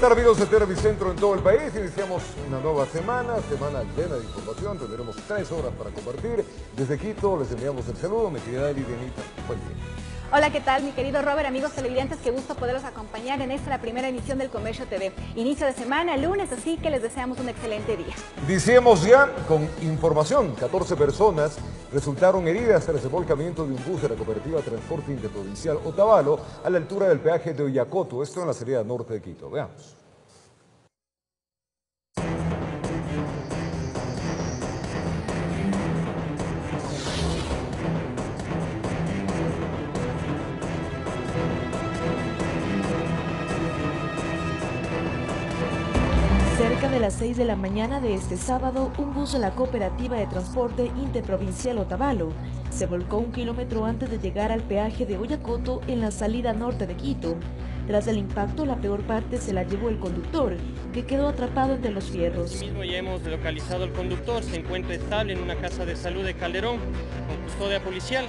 tal, amigos de Televicentro en todo el país? Iniciamos una nueva semana llena de información. Tendremos 3 horas para compartir. Desde Quito les enviamos el saludo, mi querida Lidianita. Buen día. Hola, ¿qué tal, mi querido Robert? Amigos televidentes, qué gusto poderlos acompañar en esta, la primera emisión del Comercio TV. Inicio de semana, lunes, así que les deseamos un excelente día. Iniciemos ya con información. 14 personas resultaron heridas tras el volcamiento de un bus de la cooperativa Transporte Interprovincial Otavalo a la altura del peaje de Oyacoto, esto en la salida norte de Quito. Veamos. Cerca de las 6 de la mañana de este sábado, un bus de la Cooperativa de Transporte Interprovincial Otavalo se volcó 1 kilómetro antes de llegar al peaje de Oyacoto en la salida norte de Quito. Tras el impacto, la peor parte se la llevó el conductor, que quedó atrapado entre los fierros. Asimismo, ya hemos localizado al conductor, se encuentra estable en una casa de salud de Calderón, con custodia policial.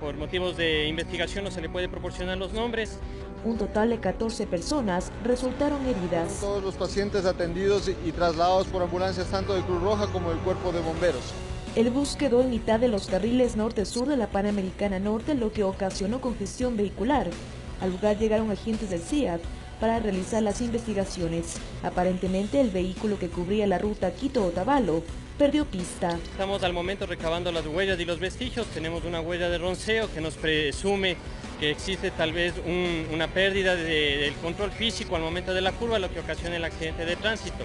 Por motivos de investigación no se le puede proporcionar los nombres. Un total de 14 personas resultaron heridas. Todos los pacientes atendidos y trasladados por ambulancias tanto de Cruz Roja como del Cuerpo de Bomberos. El bus quedó en mitad de los carriles norte-sur de la Panamericana Norte, lo que ocasionó congestión vehicular. Al lugar llegaron agentes del CIAT para realizar las investigaciones. Aparentemente, el vehículo que cubría la ruta Quito-Otavalo perdió pista. Estamos al momento recabando las huellas y los vestigios. Tenemos una huella de ronceo que nos presume que existe tal vez una pérdida del control físico al momento de la curva, lo que ocasiona el accidente de tránsito.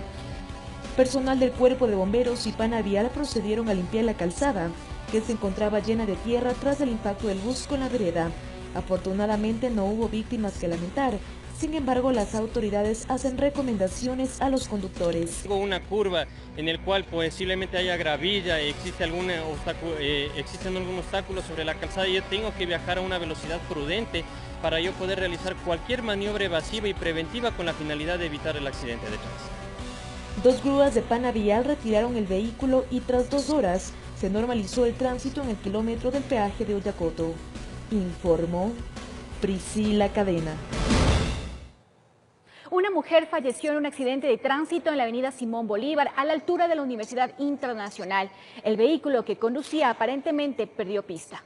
Personal del Cuerpo de Bomberos y Panavial procedieron a limpiar la calzada, que se encontraba llena de tierra tras el impacto del bus con la vereda. Afortunadamente no hubo víctimas que lamentar. Sin embargo, las autoridades hacen recomendaciones a los conductores. Tengo una curva en el cual posiblemente haya gravilla, existen algún obstáculo sobre la calzada y yo tengo que viajar a una velocidad prudente para yo poder realizar cualquier maniobra evasiva y preventiva con la finalidad de evitar el accidente de tránsito. 2 grúas de Panavial retiraron el vehículo y tras 2 horas se normalizó el tránsito en el kilómetro del peaje de Oyacoto. Informó Priscila Cadena. Una mujer falleció en un accidente de tránsito en la avenida Simón Bolívar, a la altura de la Universidad Internacional. El vehículo que conducía aparentemente perdió pista.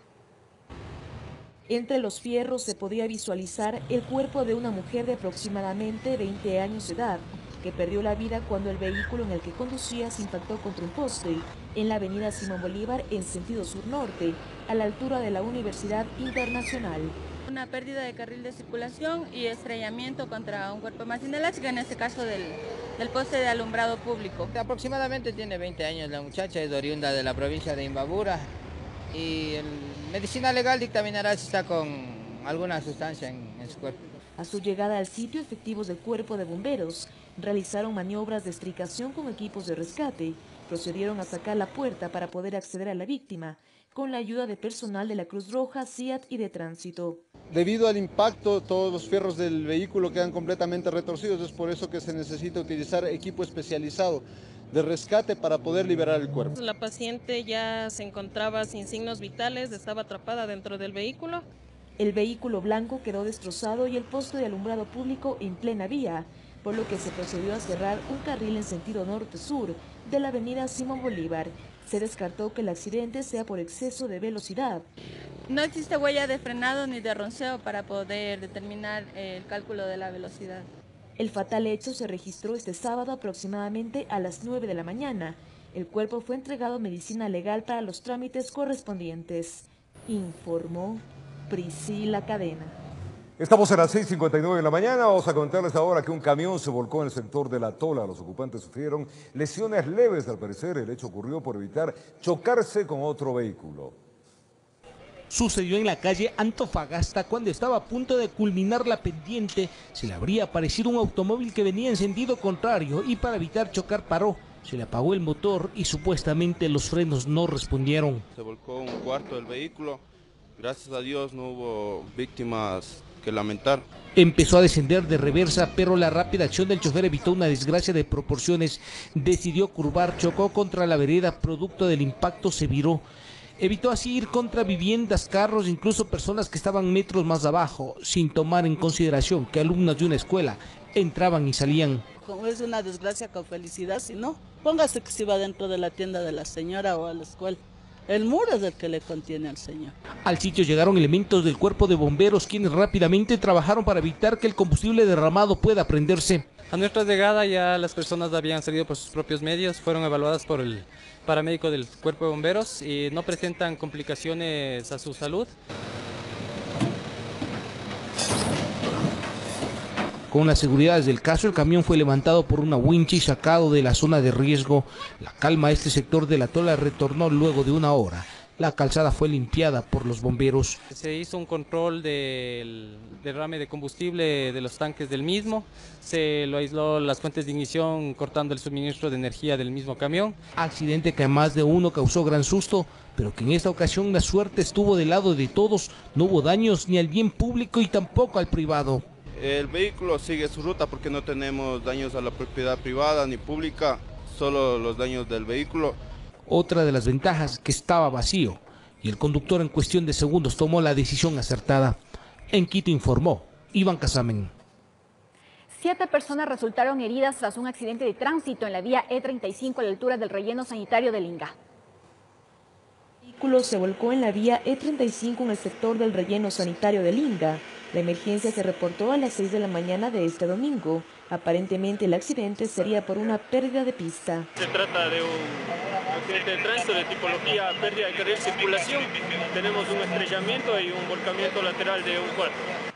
Entre los fierros se podía visualizar el cuerpo de una mujer de aproximadamente 20 años de edad, que perdió la vida cuando el vehículo en el que conducía se impactó contra un poste en la avenida Simón Bolívar en sentido sur-norte, a la altura de la Universidad Internacional. Una pérdida de carril de circulación y estrellamiento contra un cuerpo más inelástico, en este caso del poste de alumbrado público. Aproximadamente tiene 20 años la muchacha, es oriunda de la provincia de Imbabura y medicina legal dictaminará si está con alguna sustancia en su cuerpo. A su llegada al sitio, efectivos del Cuerpo de Bomberos realizaron maniobras de extricación con equipos de rescate, procedieron a sacar la puerta para poder acceder a la víctima, con la ayuda de personal de la Cruz Roja, CIAT y de Tránsito. Debido al impacto, todos los fierros del vehículo quedan completamente retorcidos, es por eso que se necesita utilizar equipo especializado de rescate para poder liberar el cuerpo. La paciente ya se encontraba sin signos vitales, estaba atrapada dentro del vehículo. El vehículo blanco quedó destrozado y el poste de alumbrado público en plena vía, por lo que se procedió a cerrar un carril en sentido norte-sur de la avenida Simón Bolívar. Se descartó que el accidente sea por exceso de velocidad. No existe huella de frenado ni de ronceo para poder determinar el cálculo de la velocidad. El fatal hecho se registró este sábado aproximadamente a las 9 de la mañana. El cuerpo fue entregado a medicina legal para los trámites correspondientes. Informó Priscila Cadena. Estamos a las 6:59 de la mañana. Vamos a contarles ahora que un camión se volcó en el sector de La Tola. Los ocupantes sufrieron lesiones leves. Al parecer, el hecho ocurrió por evitar chocarse con otro vehículo. Sucedió en la calle Antofagasta cuando estaba a punto de culminar la pendiente. Se le habría aparecido un automóvil que venía en sentido contrario y para evitar chocar paró. Se le apagó el motor y supuestamente los frenos no respondieron. Se volcó un cuarto del vehículo. Gracias a Dios no hubo víctimas que lamentar. Empezó a descender de reversa, pero la rápida acción del chofer evitó una desgracia de proporciones. Decidió curvar, chocó contra la vereda, producto del impacto se viró. Evitó así ir contra viviendas, carros, incluso personas que estaban metros más abajo, sin tomar en consideración que alumnas de una escuela entraban y salían. Como es una desgracia con felicidad, si no, póngase que se va dentro de la tienda de la señora o a la escuela. El muro es el que le contiene al señor. Al sitio llegaron elementos del cuerpo de bomberos, quienes rápidamente trabajaron para evitar que el combustible derramado pueda prenderse. A nuestra llegada ya las personas habían salido por sus propios medios, fueron evaluadas por el paramédico del cuerpo de bomberos y no presentan complicaciones a su salud. Con las seguridades del caso, el camión fue levantado por una wincha y sacado de la zona de riesgo. La calma a este sector de la Tola retornó luego de una hora. La calzada fue limpiada por los bomberos. Se hizo un control del derrame de combustible de los tanques del mismo. Se lo aisló las fuentes de ignición cortando el suministro de energía del mismo camión. Accidente que a más de uno causó gran susto, pero que en esta ocasión la suerte estuvo del lado de todos. No hubo daños ni al bien público y tampoco al privado. El vehículo sigue su ruta porque no tenemos daños a la propiedad privada ni pública, solo los daños del vehículo. Otra de las ventajas que estaba vacío y el conductor en cuestión de segundos tomó la decisión acertada. En Quito informó Iván Casamen. 7 personas resultaron heridas tras un accidente de tránsito en la vía E35 a la altura del relleno sanitario de Linga. El vehículo se volcó en la vía E35 en el sector del relleno sanitario de Linga. La emergencia se reportó a las 6 de la mañana de este domingo. Aparentemente el accidente sería por una pérdida de pista. Se trata de un accidente de tránsito de tipología pérdida de carril circulación. Tenemos un estrellamiento y un volcamiento lateral de un cuerpo.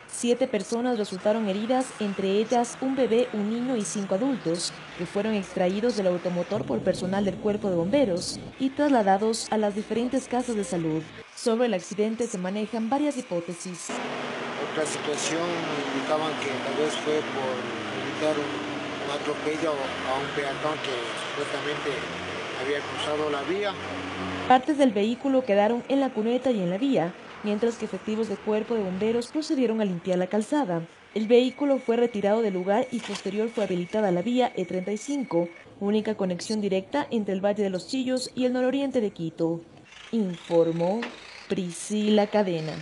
7 personas resultaron heridas, entre ellas un bebé, un niño y 5 adultos, que fueron extraídos del automotor por personal del cuerpo de bomberos y trasladados a las diferentes casas de salud. Sobre el accidente se manejan varias hipótesis. Otra situación indicaban que tal vez fue por evitar un atropello a un peatón que supuestamente había cruzado la vía. Partes del vehículo quedaron en la cuneta y en la vía, mientras que efectivos del cuerpo de bomberos procedieron a limpiar la calzada. El vehículo fue retirado del lugar y posterior fue habilitada la vía E35, única conexión directa entre el Valle de los Chillos y el nororiente de Quito. Informó Priscila Cadena.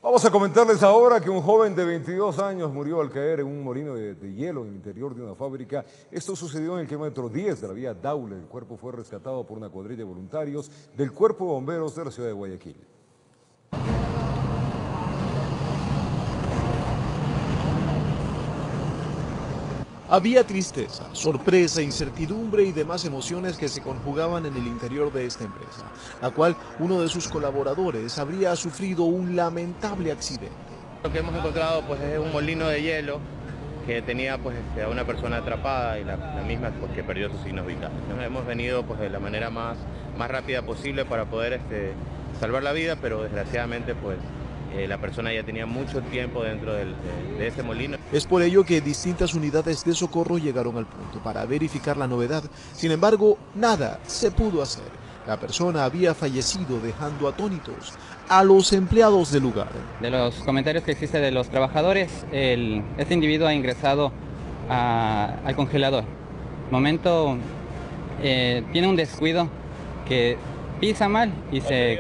Vamos a comentarles ahora que un joven de 22 años murió al caer en un molino de hielo en el interior de una fábrica. Esto sucedió en el kilómetro 10 de la vía Daule. El cuerpo fue rescatado por una cuadrilla de voluntarios del Cuerpo de Bomberos de la ciudad de Guayaquil. Había tristeza, sorpresa, incertidumbre y demás emociones que se conjugaban en el interior de esta empresa, la cual uno de sus colaboradores habría sufrido un lamentable accidente. Lo que hemos encontrado pues es un molino de hielo que tenía pues a una persona atrapada y la misma pues, que perdió sus signos vitales. Nos hemos venido pues de la manera más rápida posible para poder salvar la vida, pero desgraciadamente pues la persona ya tenía mucho tiempo dentro de ese molino. Es por ello que distintas unidades de socorro llegaron al punto para verificar la novedad. Sin embargo, nada se pudo hacer. La persona había fallecido dejando atónitos a los empleados del lugar. De los comentarios que existen de los trabajadores, este individuo ha ingresado al congelador. Momento tiene un descuido que pisa mal y se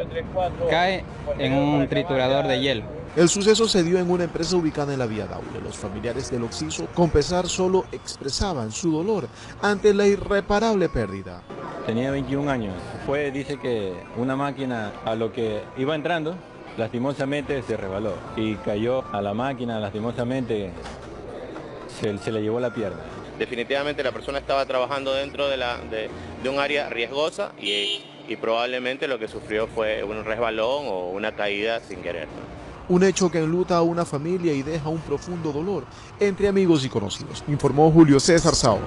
cae en un triturador de hielo. El suceso se dio en una empresa ubicada en la vía Daule. Los familiares del occiso, con pesar, solo expresaban su dolor ante la irreparable pérdida. Tenía 21 años. Dice que una máquina a lo que iba entrando, lastimosamente se resbaló y cayó a la máquina, lastimosamente se le llevó la pierna. Definitivamente la persona estaba trabajando dentro de un área riesgosa y probablemente lo que sufrió fue un resbalón o una caída sin querer. Un hecho que enluta a una familia y deja un profundo dolor entre amigos y conocidos, informó Julio César Saón.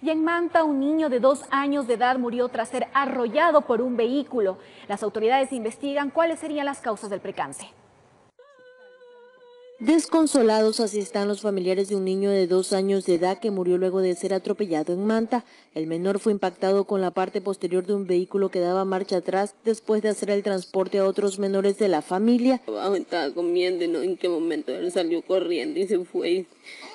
Y en Manta, un niño de 2 años de edad murió tras ser arrollado por un vehículo. Las autoridades investigan cuáles serían las causas del percance. Desconsolados, así están los familiares de un niño de 2 años de edad que murió luego de ser atropellado en Manta. El menor fue impactado con la parte posterior de un vehículo que daba marcha atrás después de hacer el transporte a otros menores de la familia. Estaba comiendo y no en qué momento él salió corriendo y se fue.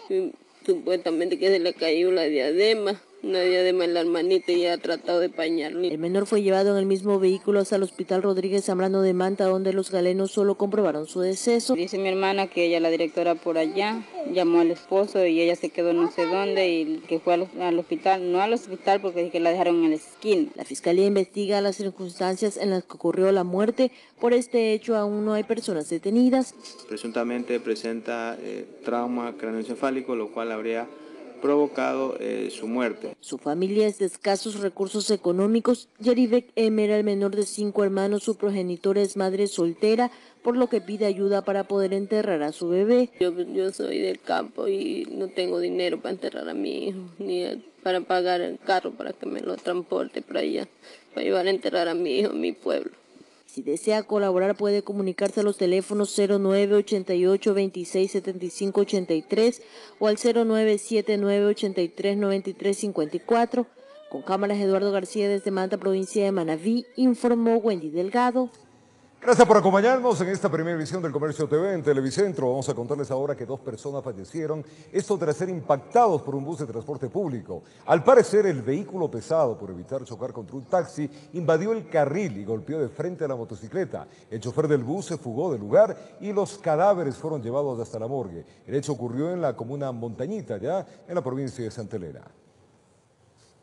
Y supuestamente que se le cayó la diadema. Nadie de la hermanita y ha tratado de pañarlo. El menor fue llevado en el mismo vehículo hasta el Hospital Rodríguez Zambrano de Manta, donde los galenos solo comprobaron su deceso. Dice mi hermana que ella, la directora por allá, llamó al esposo y ella se quedó no sé dónde y que fue al hospital, no al hospital porque que la dejaron en la esquina. La fiscalía investiga las circunstancias en las que ocurrió la muerte. Por este hecho aún no hay personas detenidas. Presuntamente presenta trauma craneoencefálico, lo cual habría provocado su muerte. Su familia es de escasos recursos económicos. Yaribek M. era el menor de 5 hermanos, su progenitora es madre soltera, por lo que pide ayuda para poder enterrar a su bebé. Yo soy del campo y no tengo dinero para enterrar a mi hijo, ni para pagar el carro para que me lo transporte para allá, para llevar a enterrar a mi hijo en mi pueblo. Si desea colaborar puede comunicarse a los teléfonos 0988-267583 o al 0979-839354. Con cámaras Eduardo García desde Manta, provincia de Manabí, informó Wendy Delgado. Gracias por acompañarnos en esta primera edición del Comercio TV en Televicentro. Vamos a contarles ahora que 2 personas fallecieron, esto tras ser impactados por un bus de transporte público. Al parecer, el vehículo pesado, por evitar chocar contra un taxi, invadió el carril y golpeó de frente a la motocicleta. El chofer del bus se fugó del lugar y los cadáveres fueron llevados hasta la morgue. El hecho ocurrió en la comuna Montañita, ya en la provincia de Santa Elena.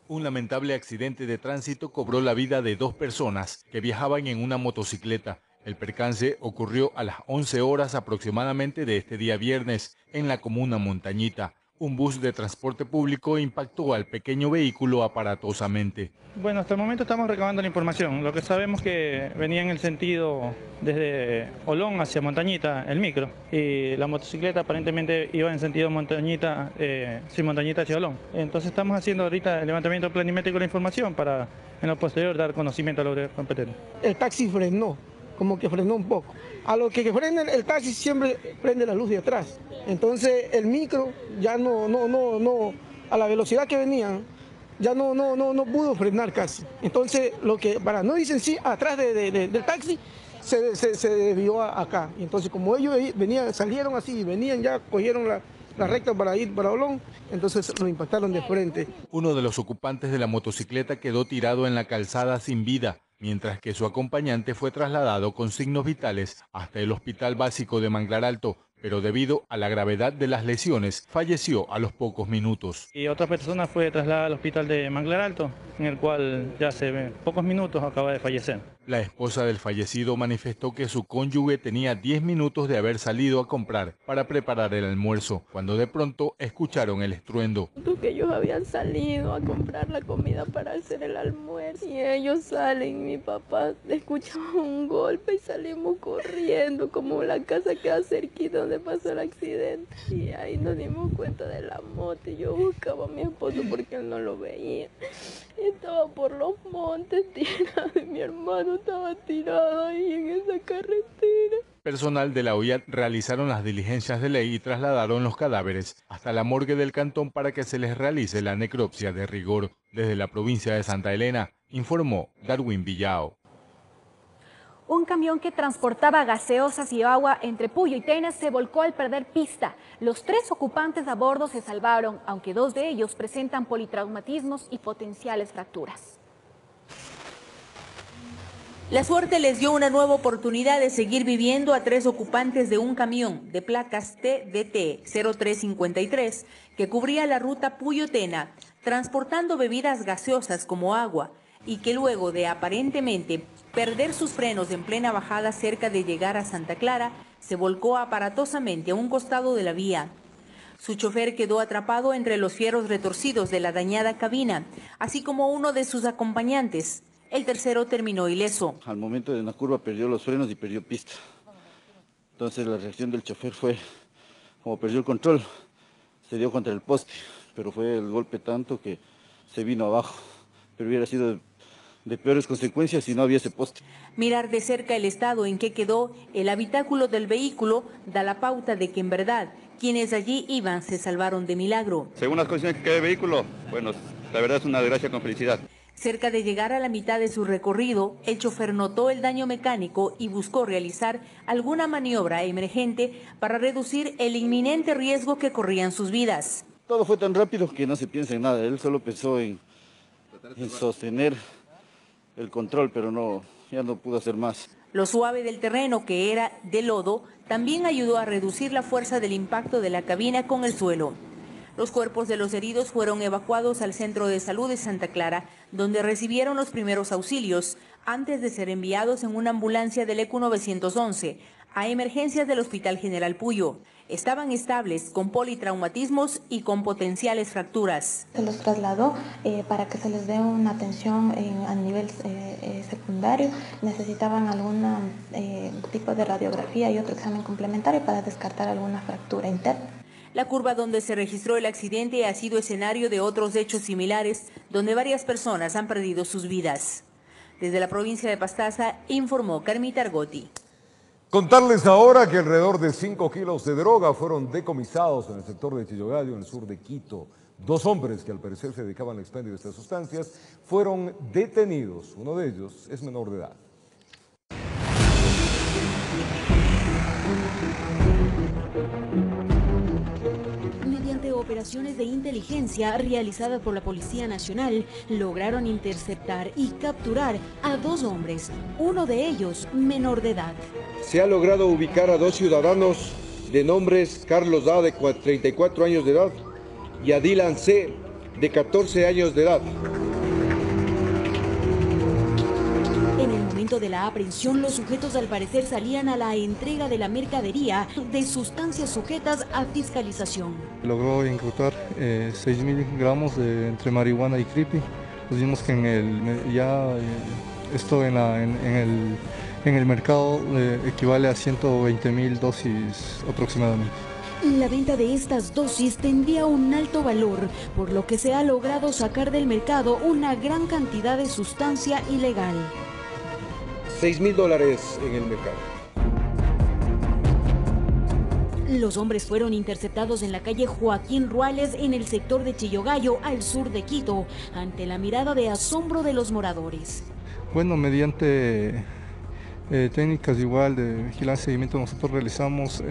Un lamentable accidente de tránsito cobró la vida de 2 personas que viajaban en una motocicleta. El percance ocurrió a las 11 horas aproximadamente de este día viernes en la comuna Montañita. Un bus de transporte público impactó al pequeño vehículo aparatosamente. Bueno, hasta el momento estamos recabando la información. Lo que sabemos que venía en el sentido desde Olón hacia Montañita, el micro, y la motocicleta aparentemente iba en sentido Montañita, Montañita hacia Olón. Entonces estamos haciendo ahorita el levantamiento planimétrico de la información para en lo posterior dar conocimiento a los competentes. El taxi frenó, como que frenó un poco. A lo que frena el taxi siempre prende la luz de atrás. Entonces el micro ya no, a la velocidad que venía, ya no pudo frenar casi. Entonces lo que, para no dicen sí, atrás del taxi se desvió acá. Y entonces como ellos salieron así, venían ya, cogieron la recta para ir para Olón, entonces lo impactaron de frente. Uno de los ocupantes de la motocicleta quedó tirado en la calzada sin vida, mientras que su acompañante fue trasladado con signos vitales hasta el Hospital Básico de Manglar Alto, pero debido a la gravedad de las lesiones, falleció a los pocos minutos. Y otra persona fue trasladada al Hospital de Manglar Alto, en el cual ya hace pocos minutos acaba de fallecer. La esposa del fallecido manifestó que su cónyuge tenía 10 minutos de haber salido a comprar para preparar el almuerzo, cuando de pronto escucharon el estruendo. Que ellos habían salido a comprar la comida para hacer el almuerzo y ellos salen, mi papá escucha un golpe y salimos corriendo, como la casa queda cerquita donde pasó el accidente, y ahí nos dimos cuenta de la moto y yo buscaba a mi esposo porque él no lo veía. Estaba por los montes tirado y mi hermano estaba tirado ahí en esa carretera. Personal de la OIAT realizaron las diligencias de ley y trasladaron los cadáveres hasta la morgue del cantón para que se les realice la necropsia de rigor. Desde la provincia de Santa Elena, informó Darwin Villao. Un camión que transportaba gaseosas y agua entre Puyo y Tena se volcó al perder pista. Los 3 ocupantes a bordo se salvaron, aunque 2 de ellos presentan politraumatismos y potenciales fracturas. La suerte les dio una nueva oportunidad de seguir viviendo a 3 ocupantes de un camión de placas TDT 0353 que cubría la ruta Puyo-Tena, transportando bebidas gaseosas como agua, y que luego de aparentemente perder sus frenos en plena bajada cerca de llegar a Santa Clara, se volcó aparatosamente a un costado de la vía. Su chofer quedó atrapado entre los fierros retorcidos de la dañada cabina, así como uno de sus acompañantes. El tercero terminó ileso. Al momento de la curva perdió los frenos y perdió pista. Entonces la reacción del chofer fue, como perdió el control, se dio contra el poste, pero fue el golpe tanto que se vino abajo. Pero hubiera sido de peores consecuencias si no había ese poste. Mirar de cerca el estado en que quedó el habitáculo del vehículo da la pauta de que en verdad quienes allí iban se salvaron de milagro. Según las condiciones que queda el vehículo, bueno, la verdad es una desgracia con felicidad. Cerca de llegar a la mitad de su recorrido, el chofer notó el daño mecánico y buscó realizar alguna maniobra emergente para reducir el inminente riesgo que corrían sus vidas. Todo fue tan rápido que no se piensa en nada. Él solo pensó en sostener el control, pero ya no pudo hacer más. Lo suave del terreno, que era de lodo, también ayudó a reducir la fuerza del impacto de la cabina con el suelo. Los cuerpos de los heridos fueron evacuados al Centro de Salud de Santa Clara, donde recibieron los primeros auxilios, antes de ser enviados en una ambulancia del ECU 911 a emergencias del Hospital General Puyo. Estaban estables, con politraumatismos y con potenciales fracturas. Se los trasladó para que se les dé una atención a nivel secundario. Necesitaban algún tipo de radiografía y otro examen complementario para descartar alguna fractura interna. La curva donde se registró el accidente ha sido escenario de otros hechos similares, donde varias personas han perdido sus vidas. Desde la provincia de Pastaza, informó Carmita Argotti. Contarles ahora que alrededor de 5 kilos de droga fueron decomisados en el sector de Chillogallo, en el sur de Quito. 2 hombres que al parecer se dedicaban al expendio de estas sustancias fueron detenidos. Uno de ellos es menor de edad. Mediante operaciones de inteligencia realizadas por la Policía Nacional, lograron interceptar y capturar a 2 hombres, uno de ellos menor de edad. Se ha logrado ubicar a 2 ciudadanos de nombres Carlos A, de 34 años de edad, y a Dylan C, de 14 años de edad. En el momento de la aprehensión, los sujetos al parecer salían a la entrega de la mercadería de sustancias sujetas a fiscalización. Logró incautar 6.000 gramos entre marihuana y creepy. Pues vimos que esto en el mercado equivale a 120.000 dosis aproximadamente. La venta de estas dosis tendría un alto valor, por lo que se ha logrado sacar del mercado una gran cantidad de sustancia ilegal. $6.000 en el mercado. Los hombres fueron interceptados en la calle Joaquín Ruales, en el sector de Chillogallo, al sur de Quito, ante la mirada de asombro de los moradores. Bueno, mediante técnicas igual de vigilancia y seguimiento, nosotros realizamos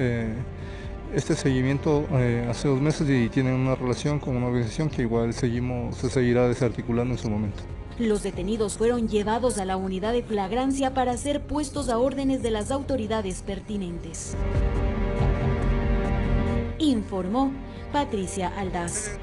este seguimiento hace 2 meses y tienen una relación con una organización que igual se seguirá desarticulando en su momento. Los detenidos fueron llevados a la unidad de flagrancia para ser puestos a órdenes de las autoridades pertinentes. Informó Patricia Aldaz.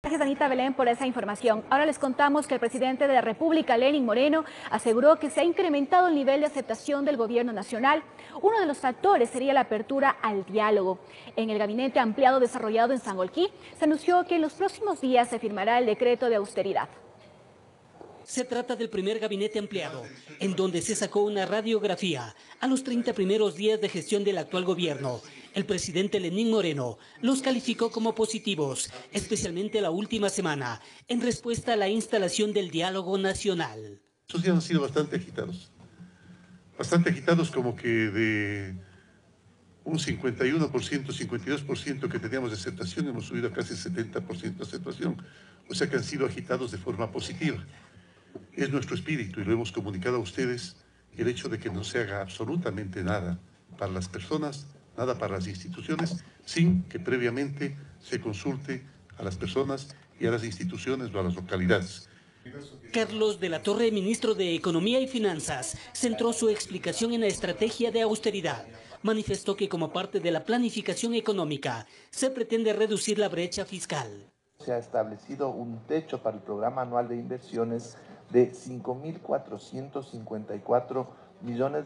Gracias, Anita Belén, por esa información. Ahora les contamos que el presidente de la República, Lenín Moreno, aseguró que se ha incrementado el nivel de aceptación del gobierno nacional. Uno de los factores sería la apertura al diálogo. En el gabinete ampliado desarrollado en Sangolquí, se anunció que en los próximos días se firmará el decreto de austeridad. Se trata del primer gabinete ampliado, en donde se sacó una radiografía a los 30 primeros días de gestión del actual gobierno. El presidente Lenín Moreno los calificó como positivos, especialmente la última semana, en respuesta a la instalación del diálogo nacional. Estos días han sido bastante agitados como que de un 51%, 52% que teníamos de aceptación, hemos subido a casi 70% de aceptación, o sea que han sido agitados de forma positiva. Es nuestro espíritu y lo hemos comunicado a ustedes, el hecho de que no se haga absolutamente nada para las personas, nada para las instituciones, sin que previamente se consulte a las personas y a las instituciones o a las localidades. Carlos de la Torre, ministro de Economía y Finanzas, centró su explicación en la estrategia de austeridad. Manifestó que como parte de la planificación económica se pretende reducir la brecha fiscal. Se ha establecido un techo para el programa anual de inversiones de $5.454 millones.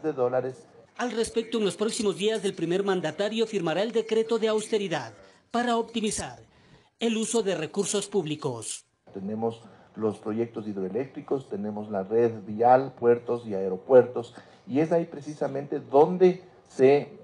Al respecto, en los próximos días el primer mandatario firmará el decreto de austeridad para optimizar el uso de recursos públicos. Tenemos los proyectos hidroeléctricos, tenemos la red vial, puertos y aeropuertos, y es ahí precisamente donde se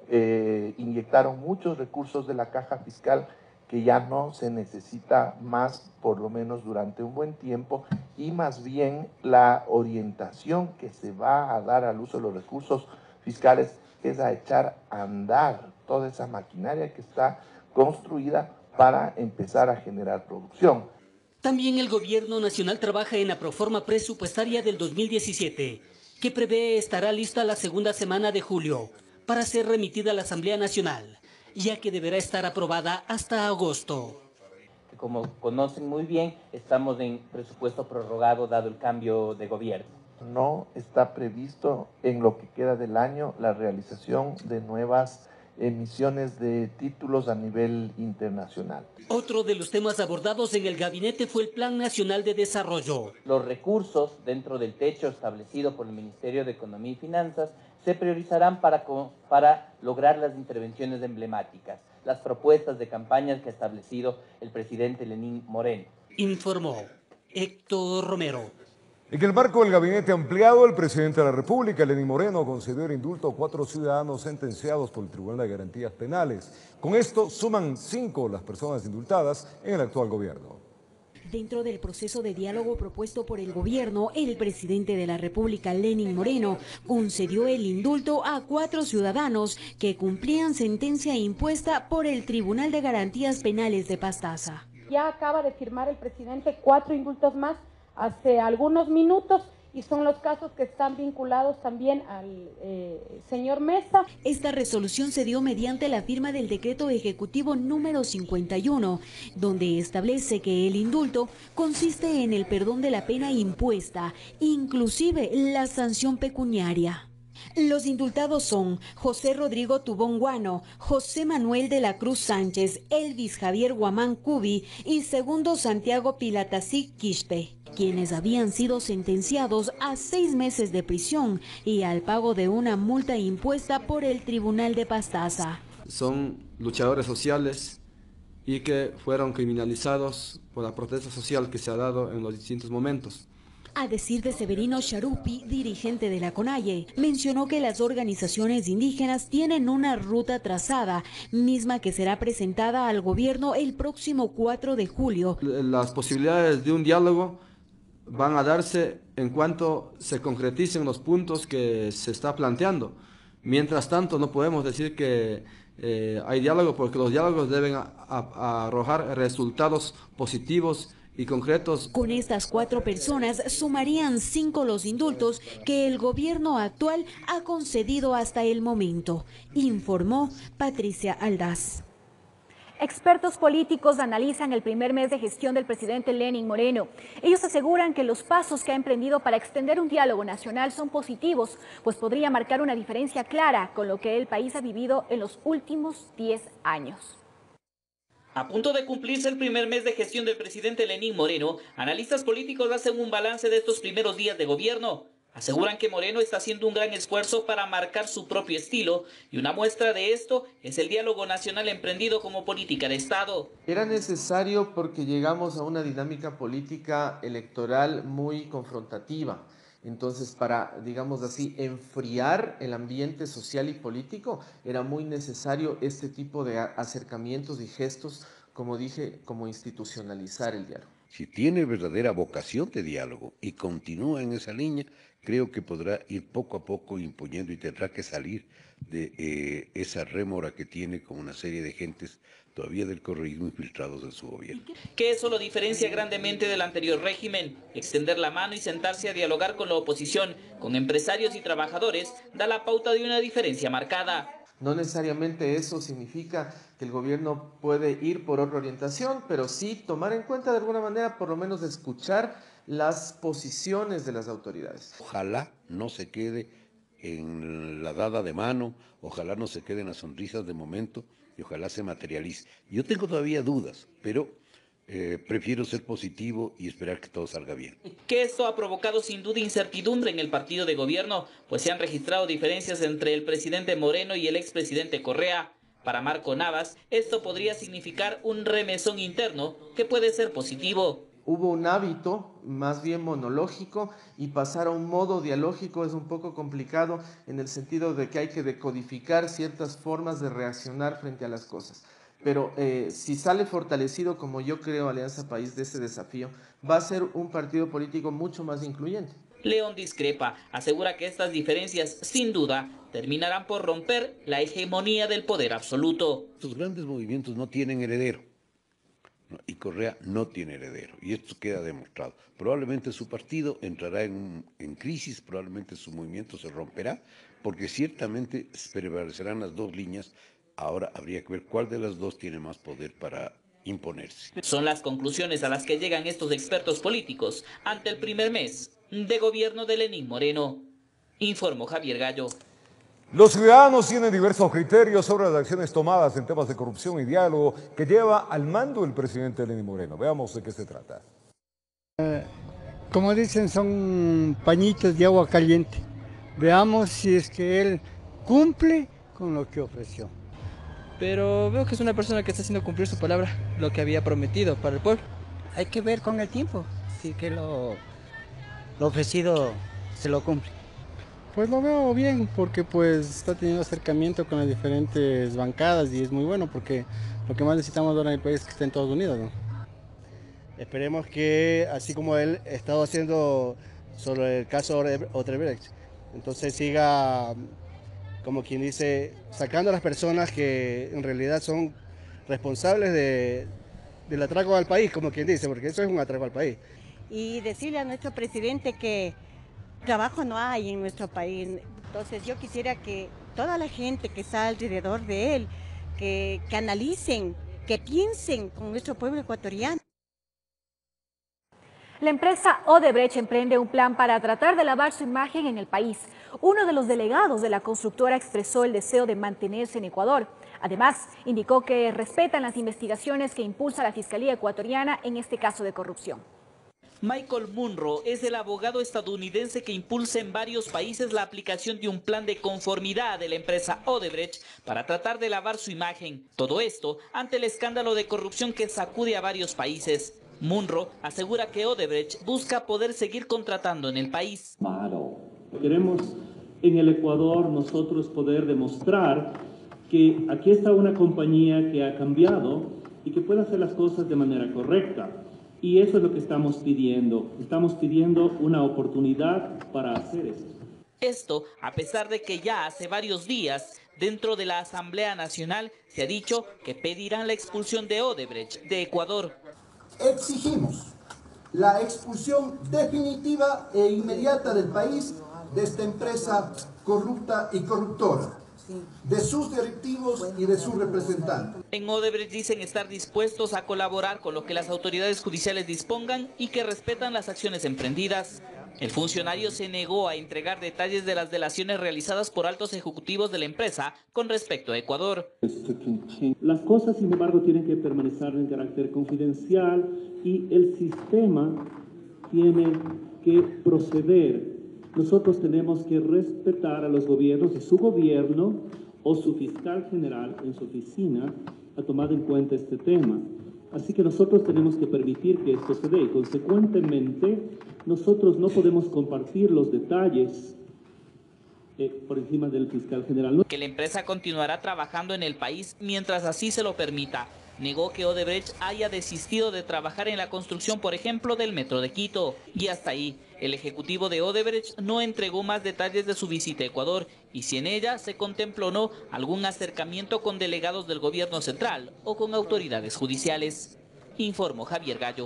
inyectaron muchos recursos de la caja fiscal que ya no se necesita más, por lo menos durante un buen tiempo, y más bien la orientación que se va a dar al uso de los recursos fiscales es a echar a andar toda esa maquinaria que está construida para empezar a generar producción. También el gobierno nacional trabaja en la proforma presupuestaria del 2017, que prevé estará lista la segunda semana de julio para ser remitida a la Asamblea Nacional. ya que deberá estar aprobada hasta agosto. Como conocen muy bien, estamos en presupuesto prorrogado dado el cambio de gobierno. No está previsto en lo que queda del año la realización de nuevas emisiones de títulos a nivel internacional. Otro de los temas abordados en el gabinete fue el Plan Nacional de Desarrollo. Los recursos dentro del techo establecido por el Ministerio de Economía y Finanzas se priorizarán para lograr las intervenciones emblemáticas, las propuestas de campañas que ha establecido el presidente Lenín Moreno. Informó Héctor Romero. En el marco del gabinete ampliado, el presidente de la República, Lenín Moreno, concedió el indulto a 4 ciudadanos sentenciados por el Tribunal de Garantías Penales. Con esto suman 5 las personas indultadas en el actual gobierno. Dentro del proceso de diálogo propuesto por el gobierno, el presidente de la República, Lenín Moreno, concedió el indulto a 4 ciudadanos que cumplían sentencia impuesta por el Tribunal de Garantías Penales de Pastaza. Ya acaba de firmar el presidente 4 indultos más hace algunos minutos y son los casos que están vinculados también al señor Mesa. Esta resolución se dio mediante la firma del decreto ejecutivo número 51, donde establece que el indulto consiste en el perdón de la pena impuesta, inclusive la sanción pecuniaria. Los indultados son José Rodrigo Tubón Guano, José Manuel de la Cruz Sánchez, Elvis Javier Guamán Cubi y segundo Santiago Pilatasí Quispe, quienes habían sido sentenciados a 6 meses de prisión y al pago de una multa impuesta por el Tribunal de Pastaza. Son luchadores sociales y que fueron criminalizados por la protesta social que se ha dado en los distintos momentos. A decir de Severino Charupi, dirigente de la CONAIE, mencionó que las organizaciones indígenas tienen una ruta trazada, misma que será presentada al gobierno el próximo 4 de julio. Las posibilidades de un diálogo van a darse en cuanto se concreticen los puntos que se está planteando. Mientras tanto, no podemos decir que hay diálogo, porque los diálogos deben arrojar resultados positivos y concretos. Con estas 4 personas sumarían 5 los indultos que el gobierno actual ha concedido hasta el momento, informó Patricia Aldaz. Expertos políticos analizan el primer mes de gestión del presidente Lenín Moreno. Ellos aseguran que los pasos que ha emprendido para extender un diálogo nacional son positivos, pues podría marcar una diferencia clara con lo que el país ha vivido en los últimos 10 años. A punto de cumplirse el primer mes de gestión del presidente Lenín Moreno, analistas políticos hacen un balance de estos primeros días de gobierno. Aseguran que Moreno está haciendo un gran esfuerzo para marcar su propio estilo y una muestra de esto es el diálogo nacional emprendido como política de Estado. Era necesario porque llegamos a una dinámica política electoral muy confrontativa. Entonces, para, digamos así, enfriar el ambiente social y político, era muy necesario este tipo de acercamientos y gestos, como dije, como institucionalizar el diálogo. Si tiene verdadera vocación de diálogo y continúa en esa línea, creo que podrá ir poco a poco imponiendo y tendrá que salir de esa rémora que tiene con una serie de gentes todavía del correísmo infiltrados en su gobierno. Que eso lo diferencia grandemente del anterior régimen. Extender la mano y sentarse a dialogar con la oposición, con empresarios y trabajadores, da la pauta de una diferencia marcada. No necesariamente eso significa que el gobierno puede ir por otra orientación, pero sí tomar en cuenta de alguna manera, por lo menos escuchar las posiciones de las autoridades. Ojalá no se quede en la dada de mano, ojalá no se quede en las sonrisas de momento y ojalá se materialice. Yo tengo todavía dudas, pero prefiero ser positivo y esperar que todo salga bien. Que esto ha provocado sin duda incertidumbre en el partido de gobierno, pues se han registrado diferencias entre el presidente Moreno y el expresidente Correa. Para Marco Navas, esto podría significar un remesón interno que puede ser positivo. Hubo un hábito más bien monológico y pasar a un modo dialógico es un poco complicado en el sentido de que hay que decodificar ciertas formas de reaccionar frente a las cosas. Pero si sale fortalecido, como yo creo, Alianza País de ese desafío, va a ser un partido político mucho más incluyente. León discrepa, asegura que estas diferencias, sin duda, terminarán por romper la hegemonía del poder absoluto. Estos grandes movimientos no tienen heredero, ¿no? Y Correa no tiene heredero, y esto queda demostrado. Probablemente su partido entrará en crisis, probablemente su movimiento se romperá, porque ciertamente prevalecerán las dos líneas Ahora habría que ver cuál de las dos tiene más poder para imponerse. Son las conclusiones a las que llegan estos expertos políticos ante el primer mes de gobierno de Lenín Moreno. Informó Javier Gallo. Los ciudadanos tienen diversos criterios sobre las acciones tomadas en temas de corrupción y diálogo que lleva al mando el presidente Lenín Moreno. Veamos de qué se trata. Como dicen, son pañitos de agua caliente. Veamos si es que él cumple con lo que ofreció. Pero veo que es una persona que está haciendo cumplir su palabra, lo que había prometido para el pueblo. Hay que ver con el tiempo, si que lo ofrecido se lo cumple. Pues lo veo bien, porque pues está teniendo acercamiento con las diferentes bancadas y es muy bueno, porque lo que más necesitamos ahora en el país es que esté en Estados Unidos, ¿no? Esperemos que, así como él ha estado haciendo sobre el caso Odebrecht, entonces siga, como quien dice, sacando a las personas que en realidad son responsables del atraco al país, como quien dice, porque eso es un atraco al país. Y decirle a nuestro presidente que trabajo no hay en nuestro país. Entonces yo quisiera que toda la gente que está alrededor de él, que analicen, que piensen con nuestro pueblo ecuatoriano. La empresa Odebrecht emprende un plan para tratar de lavar su imagen en el país. Uno de los delegados de la constructora expresó el deseo de mantenerse en Ecuador. Además, indicó que respetan las investigaciones que impulsa la Fiscalía ecuatoriana en este caso de corrupción. Michael Munro es el abogado estadounidense que impulsa en varios países la aplicación de un plan de conformidad de la empresa Odebrecht para tratar de lavar su imagen. Todo esto ante el escándalo de corrupción que sacude a varios países. Munro asegura que Odebrecht busca poder seguir contratando en el país. Queremos en el Ecuador nosotros poder demostrar que aquí está una compañía que ha cambiado y que puede hacer las cosas de manera correcta. Y eso es lo que estamos pidiendo. Estamos pidiendo una oportunidad para hacer eso. Esto a pesar de que ya hace varios días dentro de la Asamblea Nacional se ha dicho que pedirán la expulsión de Odebrecht de Ecuador. Exigimos la expulsión definitiva e inmediata del país de esta empresa corrupta y corruptora, de sus directivos y de sus representantes. En Odebrecht dicen estar dispuestos a colaborar con lo que las autoridades judiciales dispongan y que respetan las acciones emprendidas. El funcionario se negó a entregar detalles de las delaciones realizadas por altos ejecutivos de la empresa con respecto a Ecuador. Las cosas, sin embargo, tienen que permanecer en carácter confidencial y el sistema tiene que proceder. Nosotros tenemos que respetar a los gobiernos y su gobierno o su fiscal general en su oficina ha tomado en cuenta este tema. Así que nosotros tenemos que permitir que esto se dé y consecuentemente nosotros no podemos compartir los detalles por encima del fiscal general. Que la empresa continuará trabajando en el país mientras así se lo permita. Negó que Odebrecht haya desistido de trabajar en la construcción, por ejemplo, del metro de Quito. Y hasta ahí, el ejecutivo de Odebrecht no entregó más detalles de su visita a Ecuador y si en ella se contempló o no algún acercamiento con delegados del gobierno central o con autoridades judiciales. Informó Javier Gallo.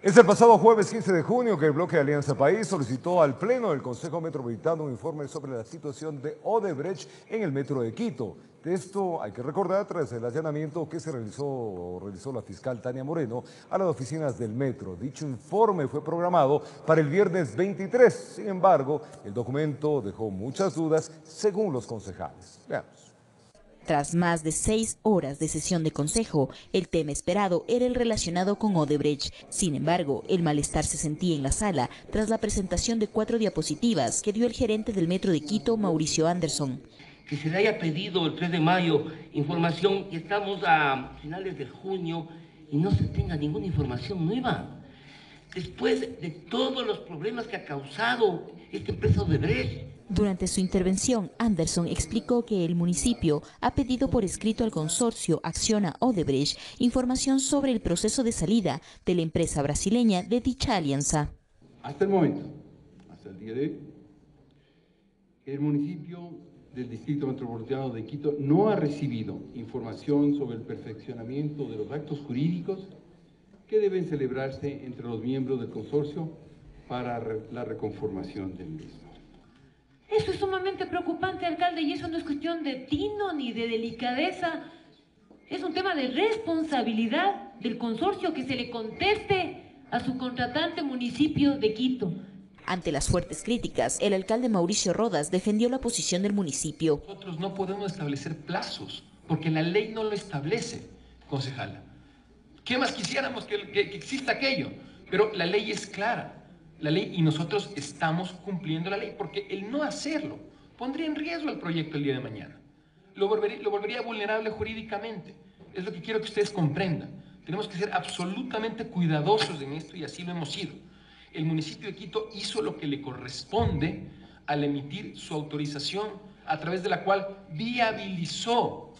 Es el pasado jueves 15 de junio que el bloque Alianza País solicitó al Pleno del Consejo Metropolitano un informe sobre la situación de Odebrecht en el metro de Quito. De esto hay que recordar tras el allanamiento que realizó la fiscal Tania Moreno a las oficinas del metro. Dicho informe fue programado para el viernes 23. Sin embargo, el documento dejó muchas dudas según los concejales. Veamos. Tras más de 6 horas de sesión de consejo, el tema esperado era el relacionado con Odebrecht. Sin embargo, el malestar se sentía en la sala tras la presentación de 4 diapositivas que dio el gerente del Metro de Quito, Mauricio Anderson. Que se le haya pedido el 3 de mayo información y estamos a finales de junio y no se tenga ninguna información nueva. Después de todos los problemas que ha causado esta empresa Odebrecht. Durante su intervención, Anderson explicó que el municipio ha pedido por escrito al consorcio Acciona Odebrecht información sobre el proceso de salida de la empresa brasileña de dicha alianza. Hasta el momento, hasta el día de hoy, el municipio del Distrito Metropolitano de Quito no ha recibido información sobre el perfeccionamiento de los actos jurídicos que deben celebrarse entre los miembros del consorcio para la reconformación del mismo. Eso es sumamente preocupante, alcalde, y eso no es cuestión de tino ni de delicadeza. Es un tema de responsabilidad del consorcio que se le conteste a su contratante municipio de Quito. Ante las fuertes críticas, el alcalde Mauricio Rodas defendió la posición del municipio. Nosotros no podemos establecer plazos, porque la ley no lo establece, concejala. ¿Qué más quisiéramos que exista aquello? Pero la ley es clara. La ley, y nosotros estamos cumpliendo la ley, porque el no hacerlo pondría en riesgo el proyecto el día de mañana. Lo volvería vulnerable jurídicamente. Es lo que quiero que ustedes comprendan. Tenemos que ser absolutamente cuidadosos en esto y así lo hemos sido. El municipio de Quito hizo lo que le corresponde al emitir su autorización, a través de la cual viabilizó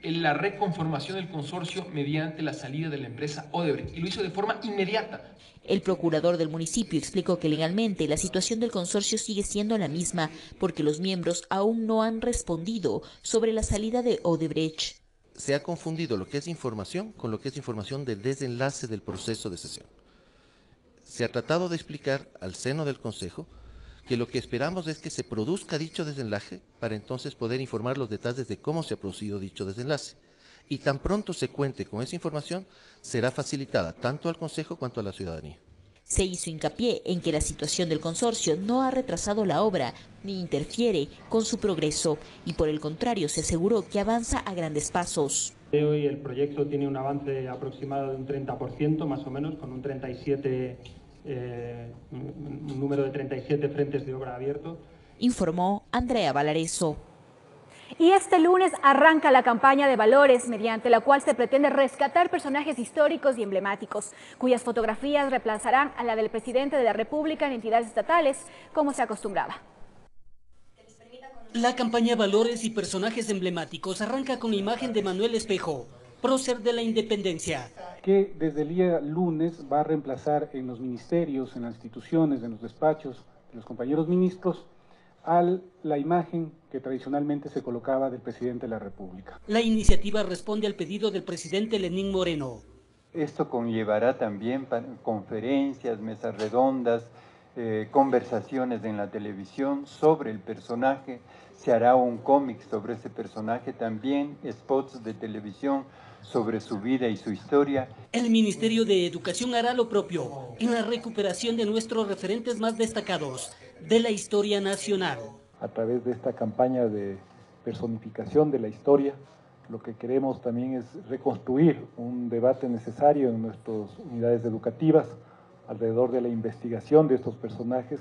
la reconformación del consorcio mediante la salida de la empresa Odebrecht, y lo hizo de forma inmediata. El procurador del municipio explicó que legalmente la situación del consorcio sigue siendo la misma porque los miembros aún no han respondido sobre la salida de Odebrecht. Se ha confundido lo que es información con lo que es información del desenlace del proceso de cesión. Se ha tratado de explicar al seno del Consejo que lo que esperamos es que se produzca dicho desenlace para entonces poder informar los detalles de cómo se ha producido dicho desenlace. Y tan pronto se cuente con esa información, será facilitada tanto al Consejo cuanto a la ciudadanía. Se hizo hincapié en que la situación del consorcio no ha retrasado la obra ni interfiere con su progreso y por el contrario se aseguró que avanza a grandes pasos. Hoy el proyecto tiene un avance aproximado de un 30% más o menos, con un número de 37 frentes de obra abiertos. Informó Andrea Valareso. Y este lunes arranca la campaña de valores, mediante la cual se pretende rescatar personajes históricos y emblemáticos, cuyas fotografías reemplazarán a la del presidente de la República en entidades estatales, como se acostumbraba. La campaña Valores y Personajes Emblemáticos arranca con la imagen de Manuel Espejo, prócer de la independencia. Que desde el día lunes va a reemplazar en los ministerios, en las instituciones, en los despachos, de los compañeros ministros, a la imagen que tradicionalmente se colocaba del presidente de la República. La iniciativa responde al pedido del presidente Lenín Moreno. Esto conllevará también conferencias, mesas redondas, conversaciones en la televisión sobre el personaje. Se hará un cómic sobre ese personaje, también spots de televisión sobre su vida y su historia. El Ministerio de Educación hará lo propio en la recuperación de nuestros referentes más destacados de la historia nacional. A través de esta campaña de personificación de la historia, lo que queremos también es reconstruir un debate necesario en nuestras unidades educativas alrededor de la investigación de estos personajes.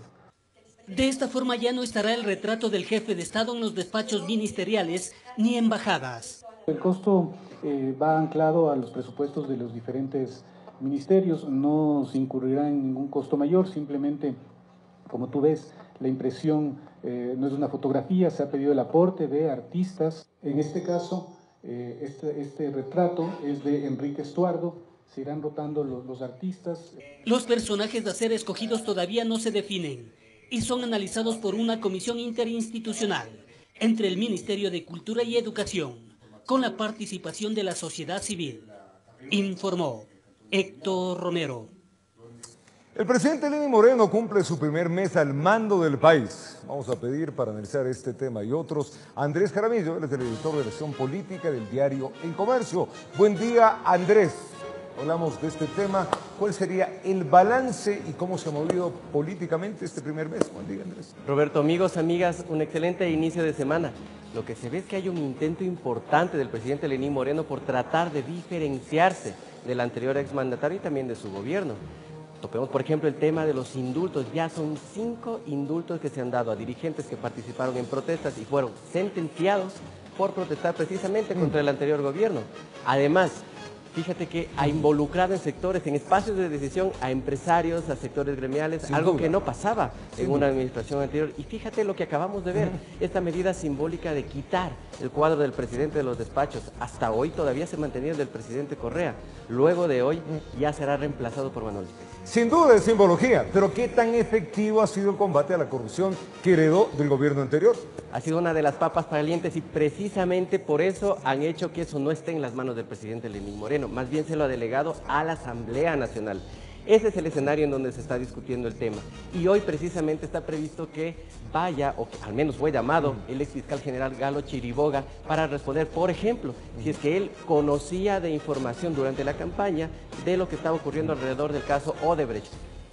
De esta forma ya no estará el retrato del jefe de Estado en los despachos ministeriales ni embajadas. El costo va anclado a los presupuestos de los diferentes ministerios, no se incurrirá en ningún costo mayor, simplemente, como tú ves, la impresión no es una fotografía, se ha pedido el aporte de artistas. En este caso, este retrato es de Enrique Estuardo, se irán rotando los artistas. Los personajes a ser escogidos todavía no se definen y son analizados por una comisión interinstitucional entre el Ministerio de Cultura y Educación, con la participación de la sociedad civil, informó Héctor Romero. El presidente Lenín Moreno cumple su primer mes al mando del país. Vamos a pedir para analizar este tema y otros a Andrés Jaramillo, él es el editor de la sección política del diario El Comercio. Buen día, Andrés. Hablamos de este tema. ¿Cuál sería el balance y cómo se ha movido políticamente este primer mes? Buen día, Andrés. Roberto, amigos, amigas, un excelente inicio de semana. Lo que se ve es que hay un intento importante del presidente Lenín Moreno por tratar de diferenciarse del anterior exmandatario y también de su gobierno. Topemos, por ejemplo, el tema de los indultos. Ya son 5 indultos que se han dado a dirigentes que participaron en protestas y fueron sentenciados por protestar precisamente contra el anterior gobierno. Además, fíjate que ha involucrado en sectores, en espacios de decisión, a empresarios, a sectores gremiales, algo que no pasaba en una administración anterior. Y fíjate lo que acabamos de ver, esta medida simbólica de quitar el cuadro del presidente de los despachos. Hasta hoy todavía se mantenía el del presidente Correa. Luego de hoy ya será reemplazado por Manuel Espejo. Sin duda es simbología, pero ¿qué tan efectivo ha sido el combate a la corrupción que heredó del gobierno anterior? Ha sido una de las papas calientes y precisamente por eso han hecho que eso no esté en las manos del presidente Lenín Moreno. Más bien se lo ha delegado a la Asamblea Nacional. Ese es el escenario en donde se está discutiendo el tema. Y hoy precisamente está previsto que vaya, o que al menos fue llamado, el ex fiscal general Galo Chiriboga para responder, por ejemplo, si es que él conocía de información durante la campaña de lo que estaba ocurriendo alrededor del caso Odebrecht.